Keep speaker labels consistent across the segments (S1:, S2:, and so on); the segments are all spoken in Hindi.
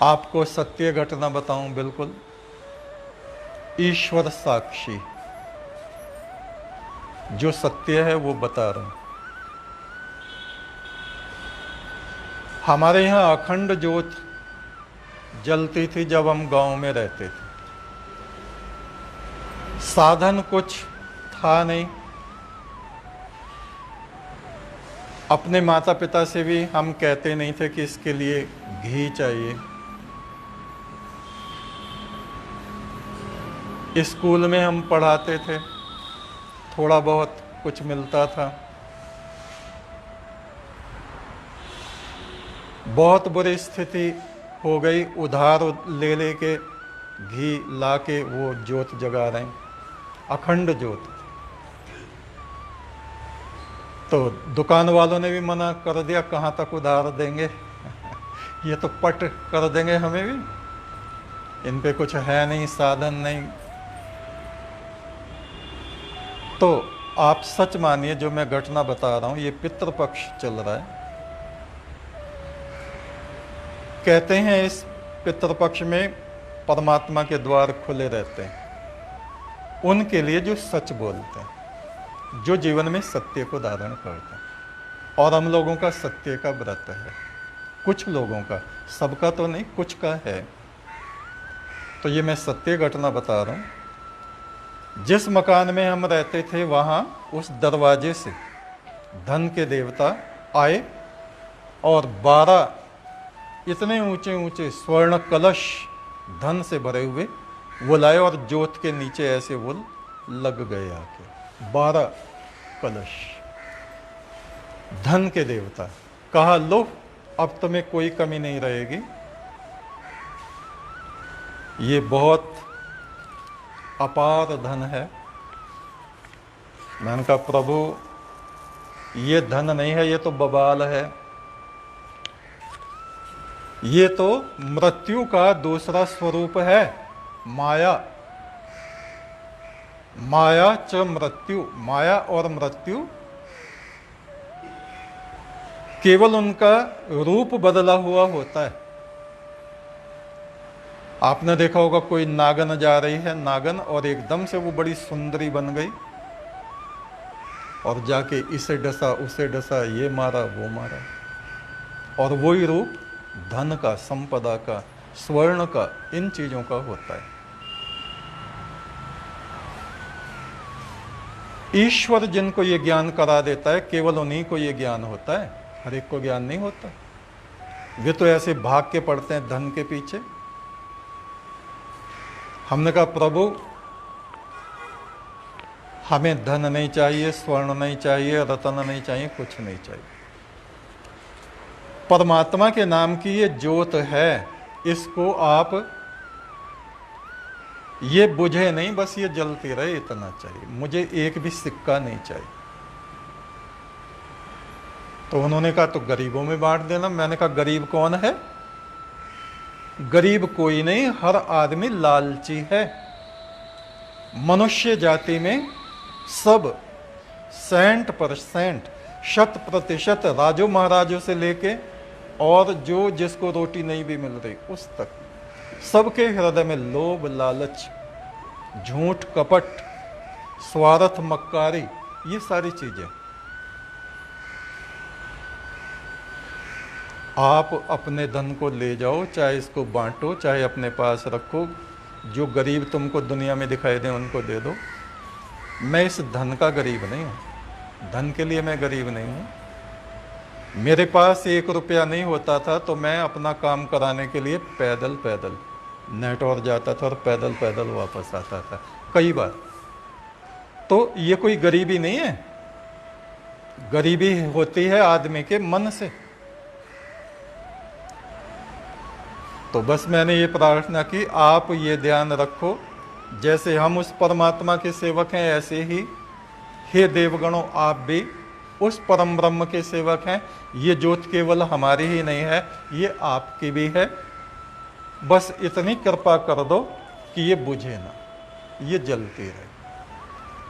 S1: आपको सत्य घटना बताऊं, बिल्कुल ईश्वर साक्षी जो सत्य है वो बता रहा हूं। हमारे यहाँ अखंड ज्योत जलती थी जब हम गांव में रहते थे। साधन कुछ था नहीं। अपने माता पिता से भी हम कहते नहीं थे कि इसके लिए घी चाहिए। स्कूल में हम पढ़ाते थे, थोड़ा बहुत कुछ मिलता था। बहुत बुरी स्थिति हो गई, उधार ले लेके घी लाके वो ज्योत जगा रहे हैं, अखंड ज्योत। तो दुकान वालों ने भी मना कर दिया, कहाँ तक उधार देंगे ये तो पट कर देंगे हमें भी, इन पे कुछ है नहीं, साधन नहीं। तो आप सच मानिए, जो मैं घटना बता रहा हूं ये पितृपक्ष चल रहा है। कहते हैं इस पितृपक्ष में परमात्मा के द्वार खुले रहते हैं उनके लिए जो सच बोलते हैं, जो जीवन में सत्य को धारण करते हैं। और हम लोगों का सत्य का व्रत है, कुछ लोगों का, सबका तो नहीं, कुछ का है। तो ये मैं सत्य घटना बता रहा हूं। जिस मकान में हम रहते थे वहां उस दरवाजे से धन के देवता आए और 12 इतने ऊंचे ऊंचे स्वर्ण कलश धन से भरे हुए वो लाए और ज्योत के नीचे ऐसे वो लग गए आके। 12 कलश धन के देवता। कहा लो अब तुम्हें कोई कमी नहीं रहेगी। ये बहुत अपार धन है। मैंने कहा प्रभु ये धन नहीं है, ये तो बबाल है, ये तो मृत्यु का दूसरा स्वरूप है, माया। माया च मृत्यु, माया और मृत्यु केवल उनका रूप बदला हुआ होता है। आपने देखा होगा कोई नागन जा रही है, नागन, और एकदम से वो बड़ी सुंदरी बन गई और जाके इसे डसा उसे डसा, ये मारा वो मारा, और वही रूप धन का, संपदा का, स्वर्ण का, इन चीजों का होता है। ईश्वर जिनको ये ज्ञान करा देता है केवल उन्हीं को ये ज्ञान होता है, हर एक को ज्ञान नहीं होता। वे तो ऐसे भाग के पड़ते हैं धन के पीछे। हमने कहा प्रभु हमें धन नहीं चाहिए, स्वर्ण नहीं चाहिए, रत्न नहीं चाहिए, कुछ नहीं चाहिए। परमात्मा के नाम की ये ज्योत है, इसको आप ये बुझे नहीं, बस ये जलती रहे, इतना चाहिए। मुझे एक भी सिक्का नहीं चाहिए। तो उन्होंने कहा तो गरीबों में बांट देना। मैंने कहा गरीब कौन है? गरीब कोई नहीं, हर आदमी लालची है। मनुष्य जाति में सब 60%, 100%, राजो महाराजों से लेके और जो जिसको रोटी नहीं भी मिल रही उस तक, सबके हृदय में लोभ, लालच, झूठ, कपट, स्वार्थ, मक्कारी, ये सारी चीजें। आप अपने धन को ले जाओ, चाहे इसको बांटो, चाहे अपने पास रखो, जो गरीब तुमको दुनिया में दिखाई दे उनको दे दो। मैं इस धन का गरीब नहीं हूं, धन के लिए मैं गरीब नहीं हूं। मेरे पास 1 रुपया नहीं होता था तो मैं अपना काम कराने के लिए पैदल पैदल नेटवर्क जाता था और पैदल पैदल वापस आता था कई बार। तो ये कोई गरीबी नहीं है, गरीबी होती है आदमी के मन से। तो बस मैंने ये प्रार्थना की, आप ये ध्यान रखो, जैसे हम उस परमात्मा के सेवक हैं ऐसे ही हे देवगणों आप भी उस परम ब्रह्म के सेवक हैं। ये ज्योत केवल हमारी ही नहीं है, ये आपकी भी है। बस इतनी कृपा कर दो कि ये बुझे ना, ये जलती रहे,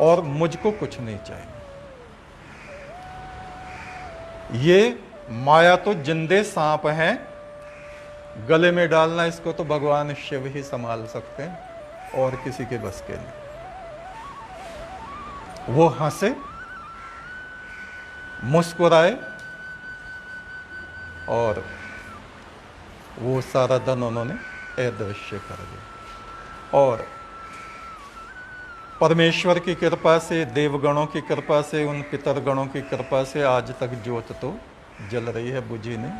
S1: और मुझको कुछ नहीं चाहिए। ये माया तो जिंदे सांप हैं, गले में डालना इसको तो भगवान शिव ही संभाल सकते हैं और किसी के बस के नहीं। वो हंसे, मुस्कुराए और वो सारा धन उन्होंने अदृश्य कर दिया। और परमेश्वर की कृपा से, देवगणों की कृपा से, उन पितरगणों की कृपा से आज तक ज्योत तो जल रही है, बुझी नहीं।